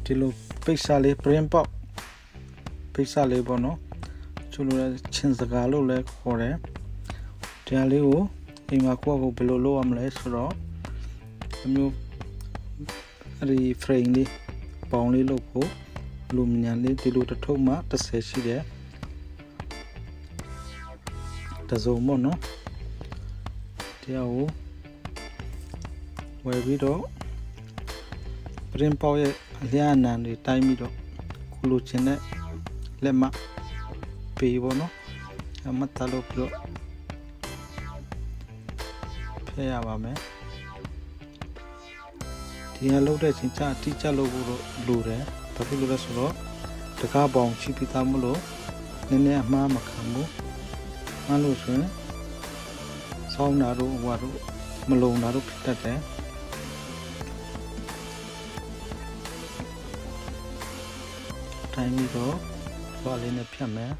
ဒီလိုပိတ်စာလေး print ပေါက်ပိတ်စာလေးပေါ့နော်ကျလို့ချင်းစကားလို့လည်းခေါ်တယ်ဒီဟာလေးကိုအိမ်မှာကိုယ့်ကိုဘယ်လိုလုပ်ရမလဲဆိုတော့အမျိုးအဲ့ဒီ frame လေးပေါင်းလေးလုပ်ဖို့လူမြညာလေးဒီလိုတစ်ထုပ်မှ30ရှိတယ်တစုံပေါ့နော်ဒီဟာကိုဝယ်ပြီးတော့ print ပေါက်ရဲ့အလျားအနံတွေတိုင်းပြီးတော့ကိုလိုချင်တဲ့လက်မှပေးပေါ့နော်အမတလို့ပြီးတော့ဖျက်ရပါမယ်ဒီဟာလုပ်တဲ့ချင်းချအတိကျလုပ်ဖို့တော့လိုတယ်ဘာဖြစ်လို့လဲဆိုတော့တကားပေါင်ချိပြီးသားမလို့နည်းနည်းအမှားမခံဘူးမှန်လို့ဆိုရင်ဆောင်းတာတို့ဟိုတို့မလုံတာတို့ဖြစ်တတ်တယ်တိုင်းပြီးတော့ဘာလေးနဲ့ဖြတ်မယ်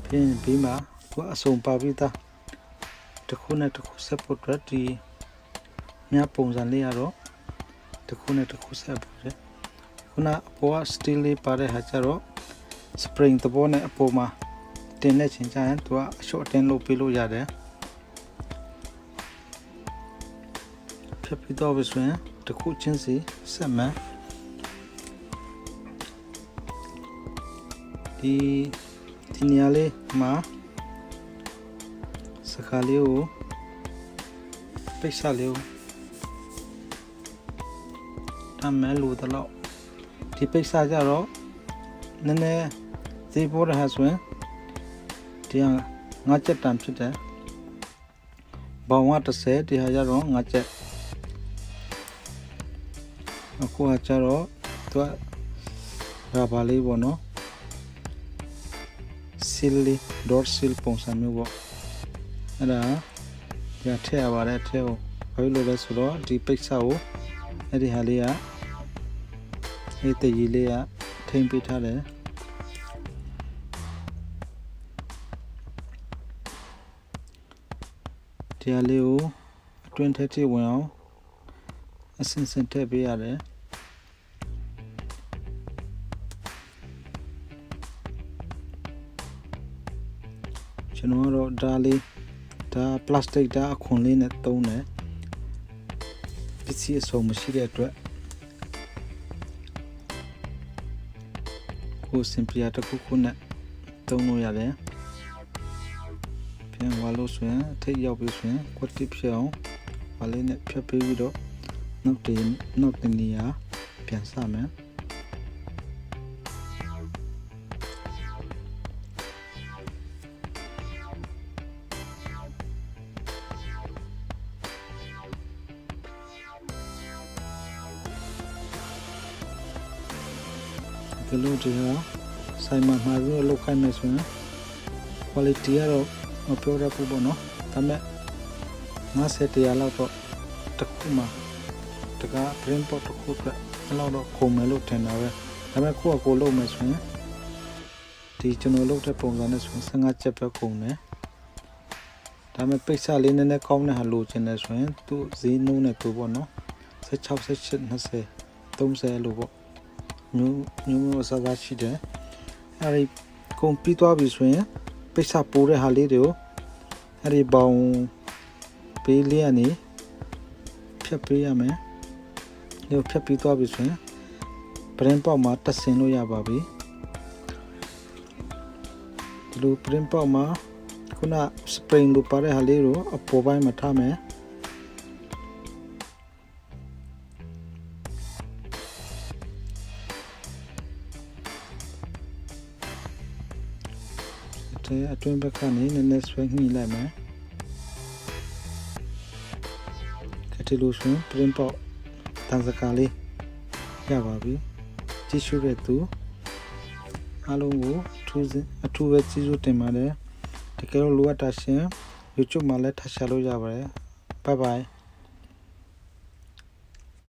ပြီးမှကိုအစုံပါပြီးသားတစ်ခုနဲ့တစ်ခုဆက်ဖို့အတွက်ဒီမြတ်ပုံစံလေးရတော့တစ်ခုနဲ့တစ်ခုဆက်ဖို့တယ်ခုနအပေါ်က steel လေးပါတဲ့ဟာကျတော့ spring သဘောနဲ့အပေါ်မှာတင်တဲ့ချင်းကျရင်သူကအရှော့အတင်းလုပ်ပေးလို့ရတယ်ဖြတ်ပြီးတော့ပဲဆိုရင်တစ်ခုချင်းစီဆက်မယ်ဒီနေရာလေးမှာစကားလေးကိုပိတ်စာလေးကိုတမ်းမဲလို့တော့ဒီပိတ်စာကြတော့နည်းနည်းဈေးပေါ်တဲ့ဟာဆိုရင်ဒီဟာ9ချက်တန်ဖြစ်တယ်ဘောင်က30ဒီဟာကြတော့9ချက်အခုကကြတော့သူကရာဘာလေးပေါ့နော်silly dot sil ပုံစံမျိုးပေါ့အဲ့ဒါဒီထည့်ရပါတယ်ထည့်ကိုဘာလို့လဲဆိုတော့ဒီပိတ်စာကိုအဲ့ဒီဟာလေးကအဲ့တကြီးလေးကထိမ့်ပေးထားတယ်ဒီဟာလေးကိုအတွင်းထည့်ထည့်ဝင်အောင်အစင်စင်ထည့်ပေးရတယ်ကျွန်တော်တို့ဒါပလတ်စတစ်ဒါအခွန်လေးနဲ့သုံးတယ်ပစ္စည်းအစုံမရှိတဲ့အတွက်ကိုစင်ပလီယာတစ်ခုခုနဲ့သုံးလို့ရတယ်ပြန်ဝါလို့ဆိုရင်ထိပ်ရောက်ပြီဆိုရင်ကွက်တစ်ဖြစ်အောင်ဝါလေးနဲ့ဖြတ်ပေးပြီးတော့နောက်တစ်နေရာပြန်စမယ်ဒီလိုဒီဟာဆိုင်မှာမှာပြီးတော့လောက်ခိုင်းမယ်ဆိုရင် quality ကတော့မပြောရဘူးပေါ့နော်ဒါပေမဲ့50တရားလောက်တော့တစ်ခုမှတကား print ပေါက်တစ်ခုအတွက်အဲ့လောက်တော့ခုံမယ်လို့ထင်တာပဲဒါပေမဲ့ကိုလုပ်မယ်ဆိုရင်ဒီကျွန်တော်လုပ်တဲ့ပုံစံနဲ့ဆိုရင်15ချက်ပဲခုံတယ်ဒါပေမဲ့ပိတ်စလေးနည်းနည်းကောင်းတဲ့ဟာလိုချင်တယ်ဆိုရင်သူ့ဈေးနှုန်းနဲ့သူပေါ့နော်16 18 20 30လို့ပေါ့မျိုးအစားအစာရှိတယ်အဲဒီကုန်ပြီးသွားပြီဆိုရင်ပိတ်စပိုးတဲ့ဟာလေးတွေကိုအဲဒီဘောင်ပေးလေးကနေဖြတ်ပေးရမယ်ဒီဖြတ်ပြီးသွားပြီဆိုရင် print ပေါက်မှာတက်ဆင်လို့ရပါပြီဒီလို print ပေါက်မှာခုန spring လို့ပါတဲ့ဟာလေးကိုအပေါ်ပိုင်းမှာထားမယ်အတွင်းဘက်ကနေနည်းနည်းဆွဲညှိလိုက်မယ်ဒီလိုဆိုရင် print ပေါက်တန်စကားလေးရပါပြီကြည့်ရှုတဲ့သူအားလုံးကိုအထူးပဲကျေးဇူးတင်ပါတယ်တကယ်လို့လိုအပ်တာရှင် YouTube မှာလည်းထပ်ရှာလို့ရပါတယ် bye bye